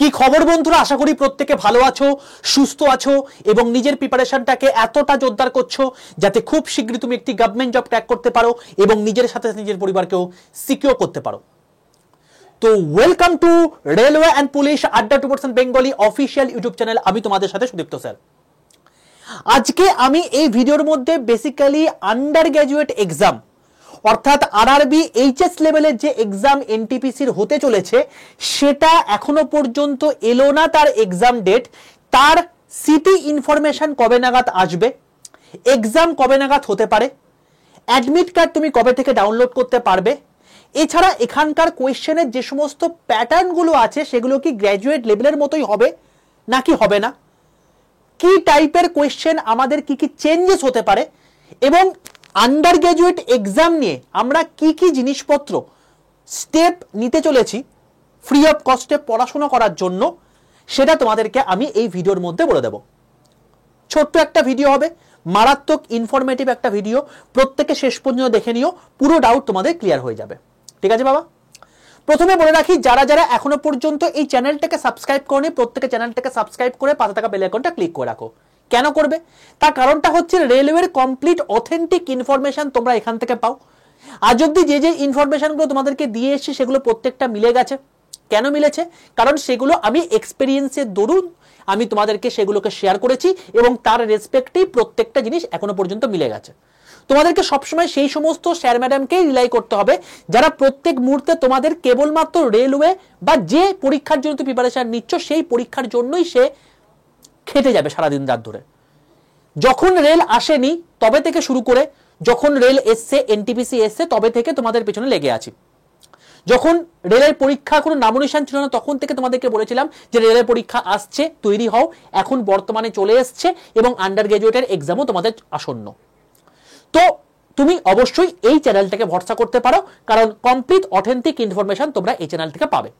কি খবর বন্ধুরা, আশা করি প্রত্যেকে ভালো আছো, সুস্থ আছো এবং নিজের প্রিপারেশনটাকে এতটা জোরদার করছো যাতে খুব শীঘ্রই তুমি একটি গভর্নমেন্ট জব ক্র্যাক করতে পারো এবং নিজের সাথে নিজের পরিবারকেও সিকিউর করতে পারো। তো welcome to railway and police আড্ডা 2% বেঙ্গলি অফিসিয়াল ইউটিউব চ্যানেল। আমি তোমাদের সাথে সুদীপ্ত স্যার। আজকে আমি এই ভিডিওর মধ্যে বেসিক্যালি আন্ডার গ্র্যাজুয়েট এক্সাম অর্থাৎ আরআরবি এইচএস লেভেলের যে এক্সাম এনটিপিসির হতে চলেছে সেটা এখনো পর্যন্ত এলো না তার এক্সাম ডেট, তার সিটি ইনফরমেশন কবে নাগাদ আসবে, এক্সাম কবে নাগাদ হতে পারে, অ্যাডমিট কার্ড তুমি কবে থেকে ডাউনলোড করতে পারবে, এছাড়া এখানকার কোয়েশ্চেনের যে সমস্ত প্যাটার্নগুলো আছে সেগুলো কি গ্র্যাজুয়েট লেভেলের মতোই হবে নাকি হবে না, কি টাইপের কোয়েশ্চেন আমাদের কি কি চেঞ্জেস হতে পারে এবং আন্ডার গ্র্যাজুয়েট এক্সাম নিয়ে আমরা কি কি জিনিসপত্র স্টেপ নিতে চলেছি ফ্রি অফ কস্টে পড়াশোনা করার জন্য, সেটা তোমাদেরকে আমি এই ভিডিওর মধ্যে বলে দেব। ছোট্ট একটা ভিডিও হবে, মারাত্মক ইনফরমেটিভ একটা ভিডিও, প্রত্যেকে শেষ পর্যন্ত দেখে নিও, পুরো ডাউট তোমাদের ক্লিয়ার হয়ে যাবে। ঠিক আছে বাবা? প্রথমে বলে রাখি, যারা যারা এখনো পর্যন্ত এই চ্যানেলটাকে সাবস্ক্রাইব করনি প্রত্যেকে চ্যানেলটাকে সাবস্ক্রাইব করে পাশে থাকা বেল আইকনটা ক্লিক করে রাখো। কেন করবে? তার কারণটা হচ্ছে রেলওয়ের কমপ্লিট অথেন্টিক ইনফরমেশন তোমরা এখান থেকে পাও। আজ অব্দি যে যে ইনফরমেশনগুলো তোমাদেরকে দিয়ে এসেছি সেগুলো প্রত্যেকটা মিলে গেছে। কেন মিলেছে? কারণ সেগুলো আমি এক্সপেরিয়েন্সের দরুন আমি তোমাদেরকে সেগুলোকে শেয়ার করেছি এবং তার রেসপেক্টেই প্রত্যেকটা জিনিস এখনো পর্যন্ত মিলে গেছে। তোমাদেরকে সবসময় সেই সমস্ত স্যার ম্যাডামকেই রিলাই করতে হবে যারা প্রত্যেক মুহূর্তে তোমাদের কেবলমাত্র রেলওয়ে বা যে পরীক্ষার জন্য তুমি প্রিপারেশন নিচ্ছ সেই পরীক্ষার জন্যই সে খেটে যাবে সারাদিন রাত ধরে। যখন রেল আসেনি তবে থেকে শুরু করে যখন রেল এসছে, এনটিপিসি এসছে, তবে থেকে তোমাদের পেছনে লেগে আছি। যখন রেলের পরীক্ষা কোনো নামনিশান ছিল না তখন থেকে তোমাদেরকে বলেছিলাম যে রেলের পরীক্ষা আসছে, তৈরি হও। এখন বর্তমানে চলে এসছে এবং আন্ডার গ্র্যাজুয়েটের এক্সামও তোমাদের আসন্ন। তো তুমি অবশ্যই এই চ্যানেলটাকে ভরসা করতে পারো, কারণ কমপ্লিট অথেন্টিক ইনফরমেশন তোমরা এই চ্যানেল থেকে পাবে।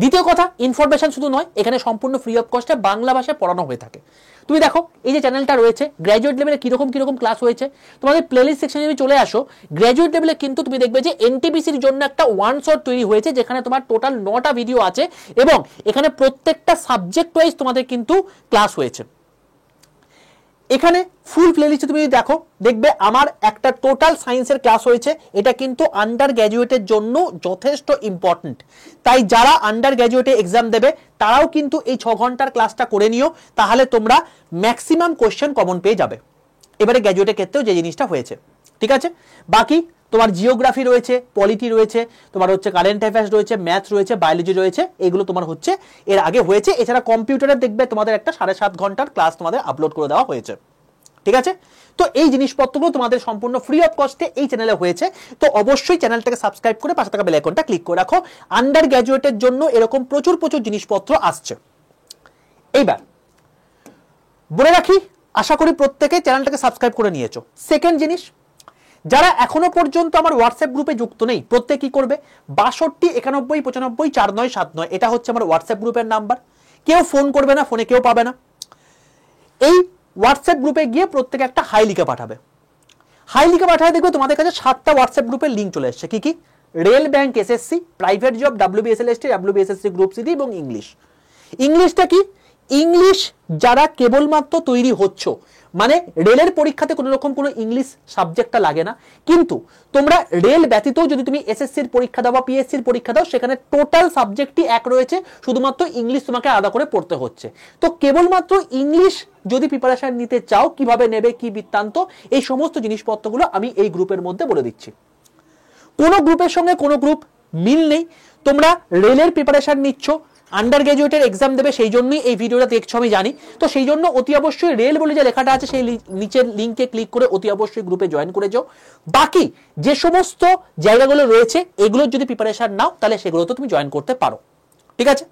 দ্বিতীয় কথা, ইনফরমেশন শুধু নয়, এখানে সম্পূর্ণ ফ্রি অফ কস্টে বাংলা ভাষায় পড়ানো হয়ে থাকে। তুমি দেখো এই যে চ্যানেলটা রয়েছে, গ্র্যাজুয়েট লেভেলে কিরকম কিরকম ক্লাস হয়েছে, তোমাদের প্লেলিস্ট সেকশনে যদি চলে আসো, গ্র্যাজুয়েট লেভেলে কিন্তু তুমি দেখবে যে এনটিপিসির জন্য একটা ওয়ান শট তৈরি হয়েছে যেখানে তোমার টোটাল 9টা ভিডিও আছে এবং এখানে প্রত্যেকটা সাবজেক্ট ওয়াইজ তোমাদের কিন্তু ক্লাস হয়েছে। এখানে ফুল প্লেলিস্টে তুমি যদি দেখো দেখবে আমার একটা টোটাল সায়েন্সের ক্লাস হয়েছে। এটা কিন্তু আন্ডার গ্র্যাজুয়েটের জন্য যথেষ্ট ইম্পর্টেন্ট, তাই যারা আন্ডার গ্র্যাজুয়েটে এক্সাম দেবে তারাও কিন্তু এই 6 ঘন্টার ক্লাসটা করে নিও, তাহলে তোমরা ম্যাক্সিমাম কোয়েশ্চেন কমন পেয়ে যাবে। এবারে গ্র্যাজুয়েটের ক্ষেত্রেও যে জিনিসটা হয়েছে, ঠিক আছে। বাকি তোমার জিওগ্রাফি রয়েছে, পলিটি রয়েছে, তোমার হচ্ছে কারেন্ট অ্যাফেয়ার্স রয়েছে, ম্যাথস রয়েছে, বায়োলজি রয়েছে, এগুলো তোমার হচ্ছে এর আগে হয়েছে। এছাড়া কম্পিউটারে দেখবে তোমাদের একটা 7.5 ঘন্টার ক্লাস তোমাদের আপলোড করে দেওয়া হয়েছে। ঠিক আছে, তো এই জিনিসপত্রগুলো তোমাদের সম্পূর্ণ ফ্রি অফ কস্টে এই চ্যানেলে হয়েছে। তো অবশ্যই চ্যানেলটাকে সাবস্ক্রাইব করে পাশে থাকা বেল আইকনটা ক্লিক করে রাখো। আন্ডার গ্র্যাজুয়েটের জন্য এরকম প্রচুর প্রচুর জিনিসপত্র আসছে। এইবার বলে রাখি, আশা করি প্রত্যেকে চ্যানেলটাকে সাবস্ক্রাইব করে নিয়েছো। সেকেন্ড জিনিস, যারা এখনো পর্যন্ত আমার হোয়াটসঅ্যাপ গ্রুপে যুক্ত নেই প্রত্যেক কি করবে, 62 91 95 4979 এটা হচ্ছে আমার হোয়াটসঅ্যাপ গ্রুপের নাম্বার। কেউ ফোন করবে না, ফোনে কেউ পাবে না। এই হোয়াটসঅ্যাপ গ্রুপে গিয়ে প্রত্যেকে একটা হাই লিখে পাঠাবে। হাই লিখে পাঠায় দেখবে তোমাদের কাছে 7টা হোয়াটসঅ্যাপ গ্রুপের লিঙ্ক চলে এসছে। কি কি? Rail bank SSC, private job, WBSLST, WBSSC group CD এবং ইংলিশ। ইংলিশটা কি? ইংলিশ যারা কেবলমাত্র তৈরি হচ্ছ, মানে রেলের পরীক্ষাতে কোনো রকম কোনো ইংলিশ সাবজেক্টটা লাগে না, কিন্তু তোমরা রেল ব্যতীত যদি তুমি এসএসসির পরীক্ষা দাও বা পিএসসির পরীক্ষা দাও সেখানে টোটাল সাবজেক্টই এক রয়েছে, শুধুমাত্র ইংলিশ তোমাকে আলাদা করে পড়তে হচ্ছে। তো কেবলমাত্র ইংলিশ যদি প্রিপারেশন নিতে চাও, কিভাবে নেবে, কি বৃত্তান্ত, এই সমস্ত জিনিসপত্রগুলো আমি এই গ্রুপের মধ্যে বলে দিচ্ছি। কোনো গ্রুপের সঙ্গে কোনো গ্রুপ মিল নেই। তোমরা রেলের প্রিপারেশন নিচ্ছ, আন্ডার গ্র্যাজুয়েটের এক্সাম দেবে, সেই জন্যই এই ভিডিওটা দেখছো আমি জানি। তো সেই জন্য অতি অবশ্যই রেল বলে যে লেখাটা আছে সেই নিচের লিঙ্কে ক্লিক করে অতি অবশ্যই গ্রুপে জয়েন করে যাও। বাকি যে সমস্ত জায়গাগুলো রয়েছে এগুলোর যদি প্রিপারেশন নাও তাহলে সেগুলো তো তুমি জয়েন করতে পারো। ঠিক আছে,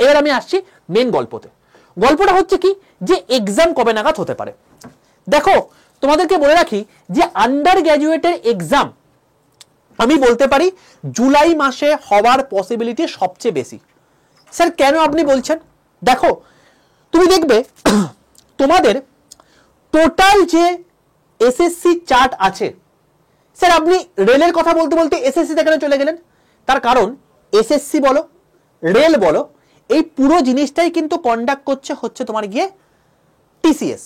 এবার আমি আসছি মেন গল্পতে। গল্পটা হচ্ছে কি, যে এক্সাম কবে নাগাদ হতে পারে। দেখো তোমাদেরকে বলে রাখি যে আন্ডার গ্র্যাজুয়েটের এক্সাম আমি বলতে পারি জুলাই মাসে হওয়ার পসিবিলিটি সবচেয়ে বেশি। স্যার কেন আপনি বলছেন? দেখো তুমি দেখবে তোমাদের টোটাল যে এসএসসি চার্ট আছে, স্যার আপনি রেলের কথা বলতে বলতে এসএসসি তে কেন চলে গেলেন? তার কারণ এসএসসি বলো, রেল বলো, এই পুরো জিনিসটাই কিন্তু কন্ডাক্ট হচ্ছে তোমার গিয়ে টিসিএস।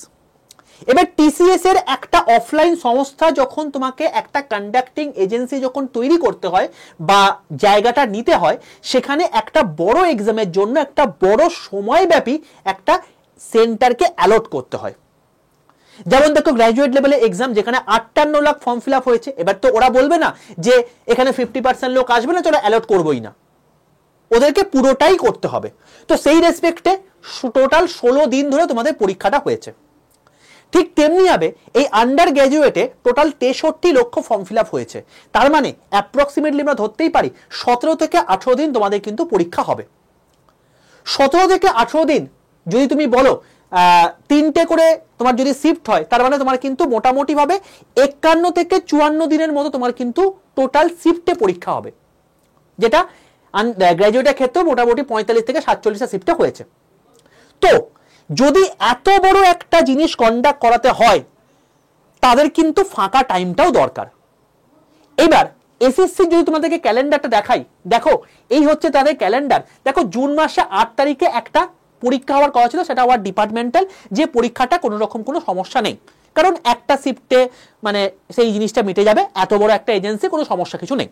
এবার টিসিএস এর একটা অফলাইন সংস্থা যখন তোমাকে একটা কন্ডাক্টিং এজেন্সি যখন তৈরি করতে হয় বা জায়গাটা নিতে হয়, সেখানে একটা বড় এক্সামের জন্য একটা বড় সময়ব্যাপী একটা সেন্টারকে অ্যালট করতে হয়। যেমন দেখো গ্র্যাজুয়েট লেভেলে এক্সাম যেখানে 58 লাখ ফর্ম ফিল আপ হয়েছে, এবার তো ওরা বলবে না যে এখানে 50% লোক আসবে না, চলো অ্যালট করবোই না, ওদেরকে পুরোটাই করতে হবে। তো সেই রেসপেক্টে টোটাল 16 দিন ধরে তোমাদের পরীক্ষাটা হয়েছে। ঠিক তেমনি হবে এই আন্ডার গ্র্যাজুয়েটে টোটাল 63 লক্ষ ফর্ম ফিল আপ হয়েছে। তার মানে অ্যাপ্রক্সিমেটলি আমরা ধরতেই পারি 17 থেকে 18 দিন তোমাদের কিন্তু পরীক্ষা হবে। 17 থেকে 18 দিন যদি তুমি বলো 3টে করে তোমার যদি শিফট হয়, তার মানে তোমার কিন্তু মোটামুটি ভাবে 51 থেকে 54 দিনের মতো তোমার কিন্তু টোটাল শিফটে পরীক্ষা হবে, যেটা গ্র্যাজুয়েটের ক্ষেত্রে মোটামুটি 45 থেকে 47টা শিফটে হয়েছে। তো যদি এত বড় একটা জিনিস কন্ডাক্ট করাতে হয়, তাদের কিন্তু ফাঁকা টাইমটাও দরকার। এবার এসএসসি যদি তোমাদেরকে ক্যালেন্ডারটা দেখাই, দেখো এই হচ্ছে তাদের ক্যালেন্ডার। দেখো জুন মাসে 8 তারিখে একটা পরীক্ষা হওয়ার কথা ছিল, সেটা আবার ডিপার্টমেন্টাল, যে পরীক্ষাটা কোনো রকম কোনো সমস্যা নেই, কারণ একটা শিফটে মানে সেই জিনিসটা মিটে যাবে, এত বড় একটা এজেন্সি, কোনো সমস্যা কিছু নেই।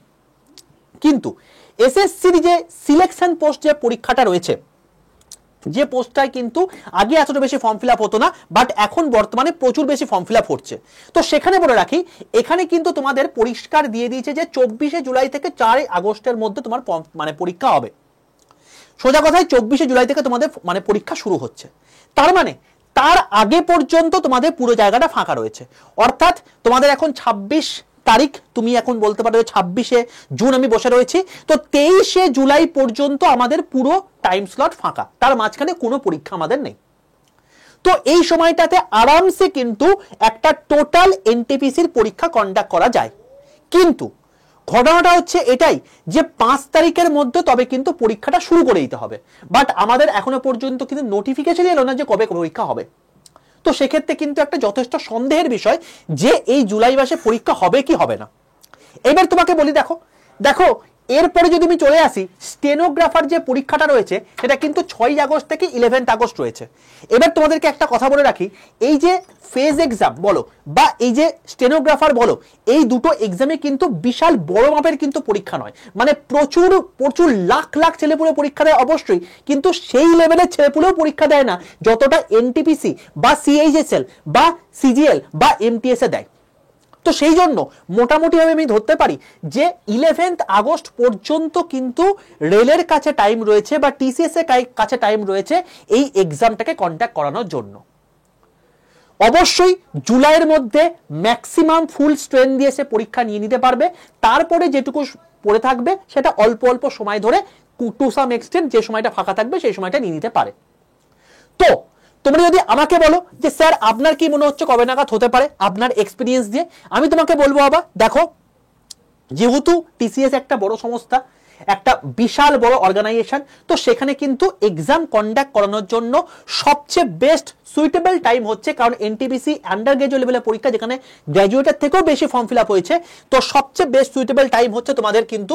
কিন্তু এসএসসির যে সিলেকশন পোস্ট যে পরীক্ষাটা রয়েছে, যে পোস্টটায় কিন্তু আগে এতটা বেশি ফর্ম ফিল আপ হতো না, বাট এখন বর্তমানে প্রচুর বেশি ফর্ম ফিল আপ হচ্ছে। তো সেখানে বলে রাখি, এখানে কিন্তু তোমাদের পরিষ্কার দিয়ে দিয়েছে যে 24 জুলাই থেকে 4 আগস্টের মধ্যে তোমার মানে পরীক্ষা হবে। সোজা কথায় 24 জুলাই থেকে তোমাদের মানে পরীক্ষা শুরু হচ্ছে, তার মানে তার আগে পর্যন্ত তোমাদের পুরো জায়গাটা ফাঁকা রয়েছে। অর্থাৎ তোমাদের এখন 26 তারিখ, তুমি এখন বলতে পারো 26 জুন আমি বসে রয়েছি, তো 23 জুলাই পর্যন্ত আমাদের পুরো টাইম স্লট ফাঁকা, তার মাঝখানে কোনো পরীক্ষা আমাদের নেই। তো এই সময়টাতে আরামসে কিন্তু একটা টোটাল এনটিপিসির পরীক্ষা কন্ডাক্ট করা যায়। কিন্তু ঘটনাটা হচ্ছে এটাই যে 5 তারিখের মধ্যে তবে কিন্তু পরীক্ষাটা শুরু করে দিতে হবে, বাট আমাদের এখনো পর্যন্ত কিন্তু নোটিফিকেশন এলো না যে কবে পরীক্ষা হবে। তো সেক্ষেত্রে কিন্তু একটা যথেষ্ট সন্দেহের বিষয় যে এই জুলাই মাসে পরীক্ষা হবে কি হবে না। এবার তোমাকে বলি, দেখো দেখো এরপরে যদি আমি চলে আসি, স্টেনোগ্রাফার যে পরীক্ষাটা রয়েছে সেটা কিন্তু 6 আগস্ট থেকে 11 আগস্ট রয়েছে। এবার তোমাদেরকে একটা কথা বলে রাখি, এই যে ফেজ এক্সাম বলো বা এই যে স্টেনোগ্রাফার বলো, এই দুটো এক্সামে কিন্তু বিশাল বড় মাপের কিন্তু পরীক্ষা নয়, মানে প্রচুর প্রচুর লাখ লাখ ছেলেপুলে পরীক্ষা দেয় অবশ্যই, কিন্তু সেই লেভেলের ছেলেপুলেও পরীক্ষা দেয় না যতটা এনটিপিসি বা সিএইচএসএল বা সিজিএল বা এমটিএস এ দেয়। তো সেই জন্য মোটামুটিভাবে আমি ধরতে পারি যে 11 আগস্ট পর্যন্ত কিন্তু রেলের কাছে টাইম রয়েছে বা টিসিএস এর কাছে টাইম রয়েছে এই এক্সামটাকে কন্ডাক্ট করানোর জন্য। অবশ্যই জুলাইয়ের মধ্যে ম্যাক্সিমাম ফুল স্ট্রেন্থ দিয়ে সে পরীক্ষা নিয়ে নিতে পারবে, তারপরে যেটুকু পড়ে থাকবে সেটা অল্প অল্প সময় ধরে টু সাম এক্সটেন্ট যে সময়টা ফাঁকা থাকবে সেই সময়টা নিয়ে নিতে পারে। তো তোমরা যদি আমাকে বলো যে স্যার আপনার কি মনে হচ্ছে কবে নাগাদ হতে পারে আপনার এক্সপিরিয়েন্স দিয়ে, আমি তোমাকে বলবো বাবা দেখো, যেহেতু টিসিএস একটা বড় সংস্থা, একটা বিশাল বড় অর্গানাইজেশন, তো সেখানে কিন্তু এক্সাম কন্ডাক্ট করানোর জন্য সবচেয়ে বেস্ট সুইটেবল টাইম হচ্ছে, কারণ এনটিপিসি আন্ডার গ্র্যাজুয়েট লেভেলের পরীক্ষা যেখানে গ্র্যাজুয়েটের থেকেও বেশি ফর্ম ফিল আপ হয়েছে, তো সবচেয়ে বেস্ট সুইটেবল টাইম হচ্ছে তোমাদের কিন্তু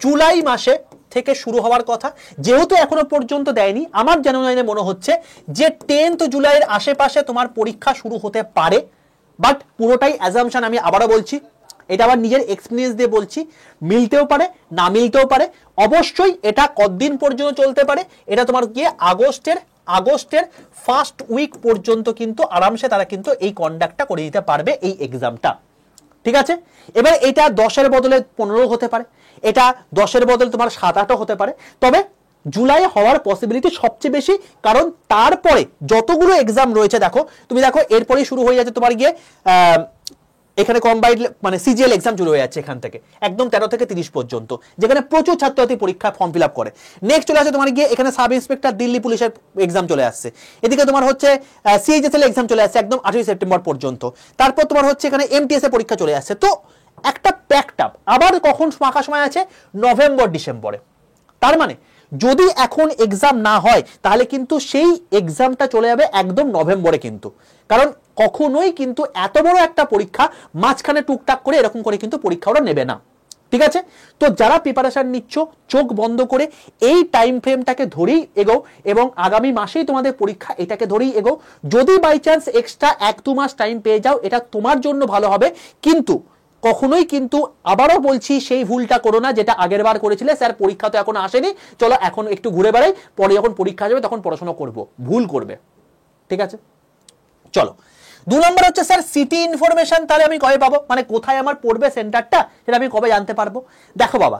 জুলাই মাসে থেকে শুরু হওয়ার কথা। যেহেতু এখনো পর্যন্ত দেয়নি, আমার জানা মনে হচ্ছে যে 10 জুলাইয়ের আশেপাশে তোমার পরীক্ষা শুরু হতে পারে, বাট পুরোটাই অ্যাজাম্পশন, আমি আবারও বলছি, এটা আবার নিজের এক্সপিরিয়েন্স দিয়ে বলছি, মিলতেও পারে না মিলতেও পারে। অবশ্যই এটা কতদিন পর্যন্ত চলতে পারে, এটা তোমার গিয়ে আগস্টের ফার্স্ট উইক পর্যন্ত কিন্তু আরামসে তারা কিন্তু এই কন্ডাক্টটা করে দিতে পারবে এই এক্সামটা, ঠিক আছে। এবার এটা 10-এর বদলে 15 হতে পারে, এটা 10-এর বদলে তোমার 7-8 হতে পারে, তবে জুলাই হওয়ার পসিবিলিটি সবচেয়ে বেশি, কারণ তারপরে যতগুলো এক্সাম রয়েছে দেখো, তুমি দেখো এরপরেই শুরু হয়ে যাচ্ছে তোমার গিয়ে এখানে কম্বাইন্ড মানে সিজিএল এক্সাম শুরু হয়ে যাচ্ছে এখান থেকে একদম 13 থেকে 30 পর্যন্ত, যেখানে প্রচুর ছাত্রছাত্রী পরীক্ষা ফর্ম ফিল আপ করে। নেক্সট চলে আসছে তোমার গিয়ে এখানে সাব ইন্সপেক্টর দিল্লি পুলিশের এক্সাম চলে আসছে, এদিকে তোমার হচ্ছে সিএইচএসএল এক্সাম চলে আসছে একদম 28 সেপ্টেম্বর পর্যন্ত, তারপর তোমার হচ্ছে এখানে এমটিএস এর পরীক্ষা চলে আসছে। তো একটা প্যাকড আপ, আবার কখন ফাঁকা সময় আছে নভেম্বর ডিসেম্বরে, তার মানে যদি এখন এক্সাম না হয় তাহলে কিন্তু সেই এক্সামটা চলে যাবে একদম নভেম্বরে, কিন্তু কারণ কখনোই কিন্তু এত বড় একটা পরীক্ষা মাঝখানে টুকটাক করে এরকম করে কিন্তু পরীক্ষা ওরা নেবে না। ঠিক আছে? তো যারা প্রিপারেশন নিচ্ছ চোখ বন্ধ করে এই টাইম ফ্রেমটাকে ধরেই এগো এবং আগামী মাসেই তোমাদের পরীক্ষা, এটাকে ধরেই এগো। যদি বাই চান্স এক্সট্রা 1-2 মাস টাইম পেয়ে যাও এটা তোমার জন্য ভালো হবে, কিন্তু কখনোই কিন্তু আবারও বলছি সেই ভুলটা করো না যেটা আগের বার করেছিলে, স্যার পরীক্ষা তো এখন আসেনি, চলো এখন একটু ঘুরে বেড়াই, পরে যখন পরীক্ষা যাবে তখন পড়াশোনা করব। ভুল করবে। ঠিক আছে, চলো 2 নম্বর হচ্ছে স্যার সিটি ইনফরমেশন তাহলে আমি কবে পাবো, মানে কোথায় আমার পড়বে সেন্টারটা সেটা আমি কবে জানতে পারবো? দেখো বাবা,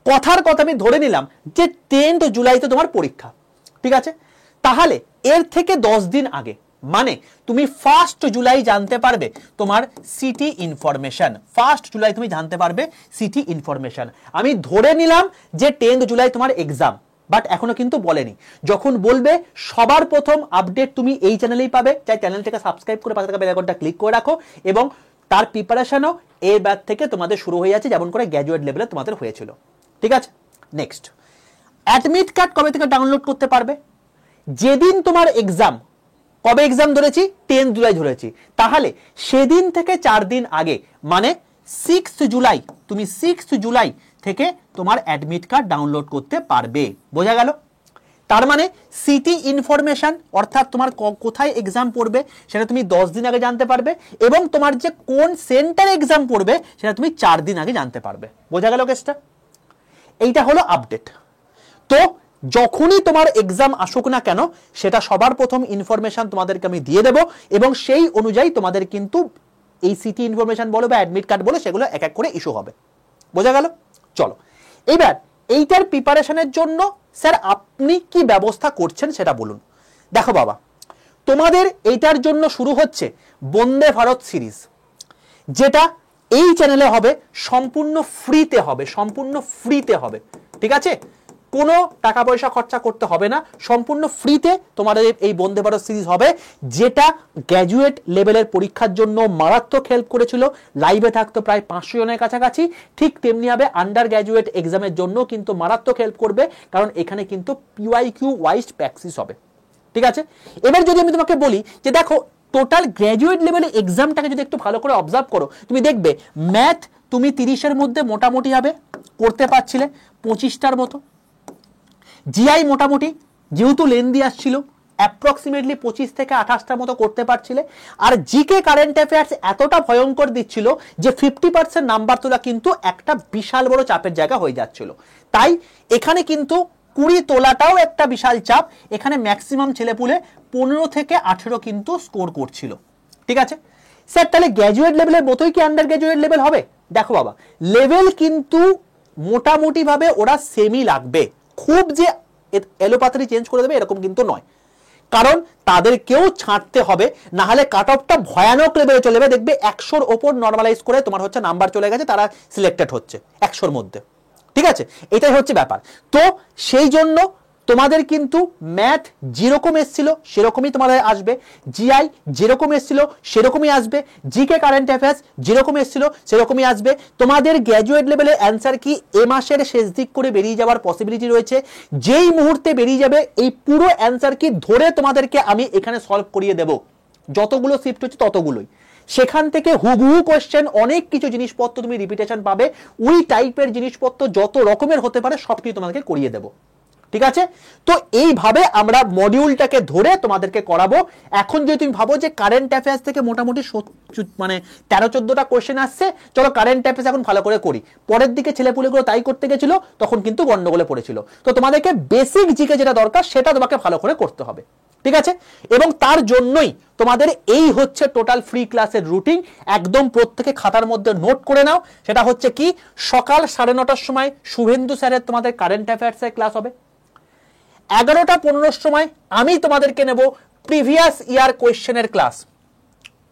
কথার কথা আমি ধরে নিলাম যে 10th জুলাইতে তোমার পরীক্ষা, ঠিক আছে? তাহলে এর থেকে 10 দিন আগে মানে তুমি 1 জুলাই জানতে পারবে তোমার সিটি ইনফরমেশন। 1 জুলাই তুমি জানতে পারবে সিটি ইনফরমেশন। আমি ধরে নিলাম যে 10th জুলাই তোমার এক্সাম, বাট এখনো কিন্তু বলেনি। যখন বলবে সবার প্রথম আপডেট তুমি এই চ্যানেলেই পাবে, তাই চ্যানেলটাকে সাবস্ক্রাইব করে পাশে থাকা বেল আইকনটা ক্লিক করে রাখো, এবং তার প্রিপারেশনও এর ব্যাচ থেকে তোমাদের শুরু হয়ে যাচ্ছে, যেমন করে গ্র্যাজুয়েট লেভেলে তোমাদের হয়েছিল। ঠিক আছে, নেক্সট অ্যাডমিট কার্ড কবে থেকে ডাউনলোড করতে পারবে? যেদিন তোমার এক্সাম, কবে এক্সাম ধরেছি? 10 জুলাই ধরেছি, তাহলে সেদিন থেকে 4 দিন আগে মানে 6 জুলাই তুমি 6 জুলাই থেকে তোমার অ্যাডমিট কার্ড ডাউনলোড করতে পারবে। বোঝা গেল? তার মানে সিটি ইনফরমেশন অর্থাৎ তোমার কোথায় এক্সাম পড়বে সেটা তুমি 10 দিন আগে জানতে পারবে, এবং তোমার যে কোন সেন্টারে এক্সাম পড়বে সেটা তুমি 4 দিন আগে জানতে পারবে। বোঝা গেল কেসটা? এইটা হলো আপডেট। তো যখনই তোমার এক্সাম আসুক না কেন সেটা সবার প্রথম ইনফরমেশন তোমাদেরকে আমি দিয়ে দেবো, এবং সেই অনুযায়ী তোমাদের কিন্তু এই সিটি ইনফরমেশন বলো বা অ্যাডমিট কার্ড বলো সেগুলো এক এক করে ইস্যু হবে। বোঝা গেল? চলো এইবার এইটার প্রিপারেশনের জন্য স্যার আপনি কি ব্যবস্থা করছেন সেটা বলুন। দেখো বাবা, তোমাদের এইটার জন্য শুরু হচ্ছে বন্দে ভারত সিরিজ, যেটা এই চ্যানেলে হবে, সম্পূর্ণ ফ্রিতে হবে, সম্পূর্ণ ফ্রিতে হবে। ঠিক আছে, কোনো টাকা পয়সা খরচা করতে হবে না, সম্পূর্ণ ফ্রিতে তোমাদের এই বন্দে ভারত সিরিজ হবে, যেটা গ্র্যাজুয়েট লেভেলের পরীক্ষার জন্য মারাত্মক হেল্প করেছিল। লাইভে থাকতো প্রায় 500 জনের কাছাকাছি। ঠিক তেমনি হবে আন্ডার গ্র্যাজুয়েট এক্সামের জন্য কিন্তু মারাত্মক হেল্প করবে, কারণ এখানে কিন্তু পিওয়াইকিউ ওয়াইজ প্র্যাকটিস হবে। ঠিক আছে, এবার যদি আমি তোমাকে বলি যে দেখো টোটাল গ্র্যাজুয়েট লেভেলে এক্সামটাকে যদি একটু ভালো করে অবজার্ভ করো, তুমি দেখবে ম্যাথ তুমি 30-এর মধ্যে মোটামুটি হবে করতে পারছিলে 25টার মতো, জিআই মোটামুটি যেহেতু লেন্দি আসছিল অ্যাপ্রক্সিমেটলি 25 থেকে 28টার মতো করতে পারছিলে, আর জিকে কারেন্ট অ্যাফেয়ার্স এতটা ভয়ঙ্কর দিচ্ছিল যে 50% নাম্বার তোলা কিন্তু একটা বিশাল বড় চাপের জায়গা হয়ে যাচ্ছিল। তাই এখানে কিন্তু 20 তোলাটাও একটা বিশাল চাপ। এখানে ম্যাক্সিমাম ছেলেপুলে 15 থেকে 18 কিন্তু স্কোর করছিল। ঠিক আছে স্যার, তাহলে গ্র্যাজুয়েট লেভেলের মতোই কি আন্ডার গ্র্যাজুয়েট লেভেল হবে? দেখো বাবা, লেভেল কিন্তু মোটামুটি ভাবে ওরা সেমই লাগবে, খুব যে এলোপাতারি চেঞ্জ করে দেবে এরকম কিন্তু নয়, কারণ তাদেরকেও ছাড়তে হবে, না হলে কাট অফটা ভয়ানক লেভেলে চলে যাবে। দেখবে 100-র ওপর নর্মালাইজ করে তোমার হচ্ছে নাম্বার চলে গেছে, তারা সিলেক্টেড হচ্ছে 100-র মধ্যে। ঠিক আছে, এটাই হচ্ছে ব্যাপার। তো সেই জন্য তোমাদের কিন্তু ম্যাথ যেরকম এসেছিল সেরকমই তোমাদের আসবে, জিআই যেরকম এসেছিল সেরকমই আসবে, জিকে কারেন্ট অ্যাফেয়ার্স যেরকম এসেছিল সেরকমই আসবে। তোমাদের গ্র্যাজুয়েট লেভেলের অ্যান্সার কি এ মাসের শেষ দিক করে বেরিয়ে যাওয়ার পসিবিলিটি রয়েছে। যেই মুহূর্তে বেরিয়ে যাবে এই পুরো অ্যান্সার কি ধরে তোমাদেরকে আমি এখানে সলভ করিয়ে দেব, যতগুলো শিফট হচ্ছে ততগুলোই। সেখান থেকে হুবহু কোশ্চেন, অনেক কিছু জিনিসপত্র তুমি রিপিটেশন পাবে, ওই টাইপের জিনিসপত্র যত রকমের হতে পারে সবকিছু তোমাদেরকে করিয়ে দেব। ঠিক আছে, তো এইভাবে আমরা মডিউলটাকে ধরে তোমাদেরকে করাবো। এখন যদি তুমি ভাবো যে কারেন্ট অ্যাফেয়ার্স থেকে মোটামুটি মানে 13-14টা কোশ্চেন আসছে, চলো কারেন্ট অ্যাফেয়ার্স এখন ভালো করে করি, পরের দিকে ছেলেপুলেগুলো তাই করতে গেছিল, তখন কিন্তু গন্ডগোলে পড়েছিল। তো তোমাদেরকে বেসিক জিকে যেটা দরকার সেটা তোমাকে ভালো করে করতে হবে। ঠিক আছে, এবং তার জন্যই তোমাদের এই হচ্ছে টোটাল ফ্রি ক্লাসের রুটিন। একদম প্রত্যেকে খাতার মধ্যে নোট করে নাও। সেটা হচ্ছে কি, সকাল 9:30টার সময় শুভেন্দু স্যারের তোমাদের কারেন্ট অ্যাফেয়ার্সের ক্লাস হবে। 11:15 সময় আমি তোমাদেরকে নেব প্রিভিয়াস ইয়ার কোয়েশ্চেনের ক্লাস,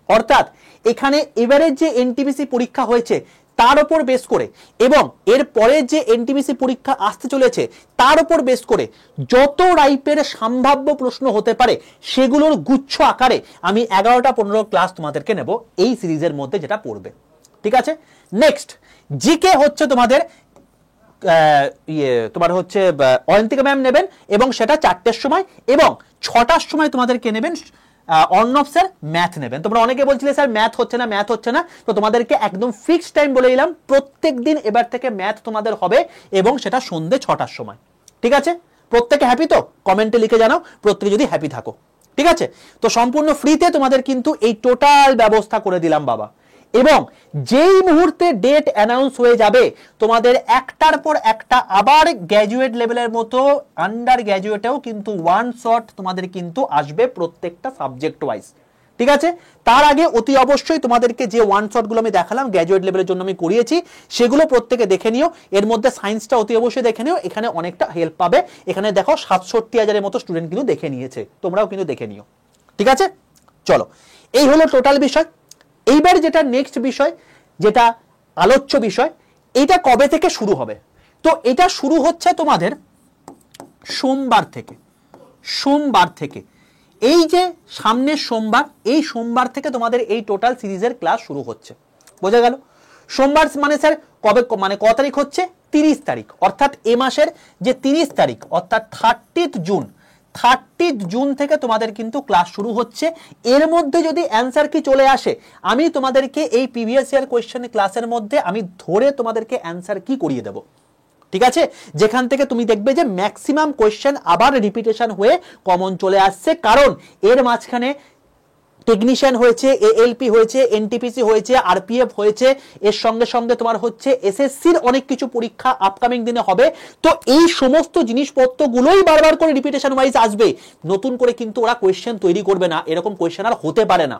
অর্থাৎ এখানে এবারের যে এনটিপিসি পরীক্ষা হয়েছে তার উপর বেস করে এবং এর পরে যে এনটিপিসি পরীক্ষা আসতে চলেছে তার উপর বেস করে যত টাইপের সম্ভাব্য প্রশ্ন হতে পারে সেগুলোর গুচ্ছ আকারে আমি 11:15 ক্লাস তোমাদেরকে নেব এই সিরিজের মধ্যে যেটা পড়বে। ঠিক আছে, নেক্সট জিকে হচ্ছে তোমাদের তোমার হচ্ছে অয়ন্তিকা ম্যাম নেবেন, এবং সেটা 4টের সময়, এবং 6টার সময় তোমাদেরকে নেবেন অর্ণব স্যার ম্যাথ নেবেন। তোমরা অনেকে বলছিলে স্যার ম্যাথ হচ্ছে না, তো তোমাদেরকে একদম ফিক্সড টাইম বলে দিলাম, প্রত্যেক দিন এবার থেকে ম্যাথ তোমাদের হবে এবং সেটা সন্ধ্যে 6টার সময়। ঠিক আছে, প্রত্যেকে হ্যাপি তো? কমেন্টে লিখে জানাও প্রত্যেকে যদি হ্যাপি থাকো। ঠিক আছে, তো সম্পূর্ণ ফ্রিতে তোমাদের কিন্তু এই টোটাল ব্যবস্থা করে দিলাম বাবা। এবং যেই মুহূর্তে ডেট অ্যানাউন্স হয়ে যাবে তোমাদের একটার পর একটা আবার গ্র্যাজুয়েট লেভেলের মতো আন্ডার গ্র্যাজুয়েটেও কিন্তু ওয়ান শট তোমাদের কিন্তু আসবে প্রত্যেকটা সাবজেক্ট ওয়াইজ। ঠিক আছে, তার আগে অতি অবশ্যই তোমাদেরকে যে ওয়ান শটগুলো আমি দেখালাম গ্র্যাজুয়েট লেভেলের জন্য আমি করিয়েছি সেগুলো প্রত্যেকে দেখে নিও। এর মধ্যে সায়েন্সটা অতি অবশ্যই দেখে নিও, এখানে অনেকটা হেল্প পাবে। এখানে দেখো 67,000-এর মতো স্টুডেন্ট কিন্তু দেখে নিয়েছে, তোমরাও কিন্তু দেখে নিও। ঠিক আছে, চলো, এই হলো টোটাল বিষয়। এইবার যেটা নেক্সট বিষয়, যেটা আলোচ্য বিষয়, এটা কবে থেকে শুরু হবে? তো এটা শুরু হচ্ছে তোমাদের সোমবার থেকে। এই যে সামনের সোমবার, এই সোমবার থেকে তোমাদের এই টোটাল সিরিজের ক্লাস শুরু হচ্ছে। বোঝা গেল? সোমবার মানে স্যার কবে, মানে ক তারিখ হচ্ছে? 30 তারিখ, অর্থাৎ এ মাসের যে 30 তারিখ অর্থাৎ 30 জুন থেকে তোমাদের কিন্তু ক্লাস শুরু হচ্ছে। এর মধ্যে যদি অ্যান্সার কি চলে আসে, আমি তোমাদেরকে এই প্রিভিয়াস ইয়ার কোয়েশ্চেন ক্লাসের মধ্যে আমি ধরে তোমাদেরকে অ্যান্সার কি করিয়ে দেব। ঠিক আছে, যেখান থেকে তুমি দেখবে যে ম্যাক্সিমাম কোয়েশ্চেন আবার রিপিটেশন হয়ে কমন চলে আসছে, কারণ এর মাঝখানে টেকনিশিয়ান হয়েছে, এএলপি হয়েছে, এনটিপিসি হয়েছে, আরপিএফ হয়েছে, এর সঙ্গে সঙ্গে তোমার হচ্ছে এসএসসির অনেক কিছু পরীক্ষা আপকামিং দিনে হবে। তো এই সমস্ত জিনিসপত্রগুলোই বারবার করে রিপিটেশন ওয়াইজ আসবে, নতুন করে কিন্তু ওরা কোয়েশ্চেন তৈরি করবে না, এরকম কোয়েশ্চেন আর হতে পারে না।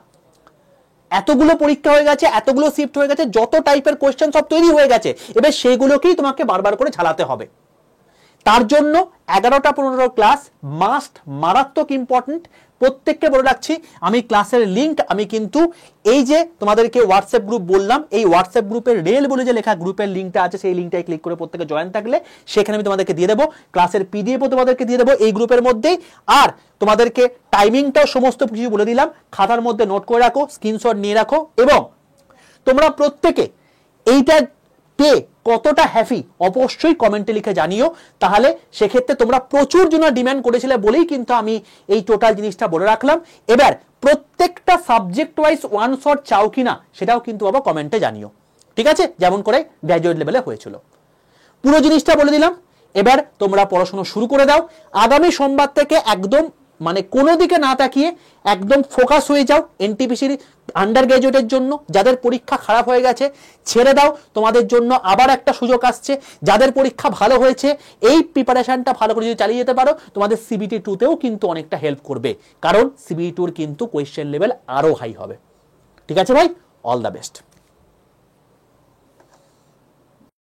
এতগুলো পরীক্ষা হয়ে গেছে, এতগুলো শিফট হয়ে গেছে, যত টাইপের কোয়েশ্চেন সব তৈরি হয়ে গেছে, এবার সেইগুলোকেই তোমাকে বারবার করে ঝালাতে হবে। তার জন্য 11টা 15 ক্লাস মাস্ট, মারাত্মক ইম্পর্টেন্ট। প্রত্যেককে বলে রাখছি, আমি ক্লাসের লিঙ্ক আমি কিন্তু এই যে তোমাদেরকে হোয়াটসঅ্যাপ গ্রুপ বললাম, এই হোয়াটসঅ্যাপ গ্রুপের রেল বলে যে লেখা গ্রুপের লিঙ্কটা আছে, সেই লিঙ্কটায় ক্লিক করে প্রত্যেকে জয়েন থাকলে সেখানে আমি তোমাদেরকে দিয়ে দেবো, ক্লাসের পিডিএফও তোমাদেরকে দিয়ে দেবো এই গ্রুপের মধ্যেই। আর তোমাদেরকে টাইমিংটাও সমস্ত কিছু বলে দিলাম, খাতার মধ্যে নোট করে রাখো, স্ক্রিনশট নিয়ে রাখো। এবং তোমরা প্রত্যেকে এইটা পেয়ে কতটা হ্যাপি অবশ্যই কমেন্টে লিখে জানিও, তাহলে সেক্ষেত্রে তোমরা প্রচুর জন ডিমান্ড করেছিলে বলেই কিন্তু আমি এই টোটাল জিনিসটা বলে রাখলাম। এবার প্রত্যেকটা সাবজেক্ট ওয়াইজ ওয়ান শট চাও কিনা সেটাও কিন্তু আবার কমেন্টে জানিও। ঠিক আছে, যেমন করে গ্র্যাজুয়েট লেভেলে হয়েছিল। পুরো জিনিসটা বলে দিলাম, এবার তোমরা পড়াশোনা শুরু করে দাও। আগামী সোমবার থেকে একদম মানে কোনো দিকে না তাকিয়ে একদম ফোকাস হয়ে যাও এনটিপিসির আন্ডার গ্র্যাজুয়েটের জন্য। যাদের পরীক্ষা খারাপ হয়ে গেছে ছেড়ে দাও, তোমাদের জন্য আবার একটা সুযোগ আসছে। যাদের পরীক্ষা ভালো হয়েছে এই প্রিপারেশনটা ভালো করে যদি চালিয়ে যেতে পারো, তোমাদের সিবিটি 2তেও কিন্তু অনেকটা হেল্প করবে, কারণ সিবিটি 2 কিন্তু কোয়েশ্চেন লেভেল আরো হাই হবে। ঠিক আছে ভাই, অল দ্য বেস্ট।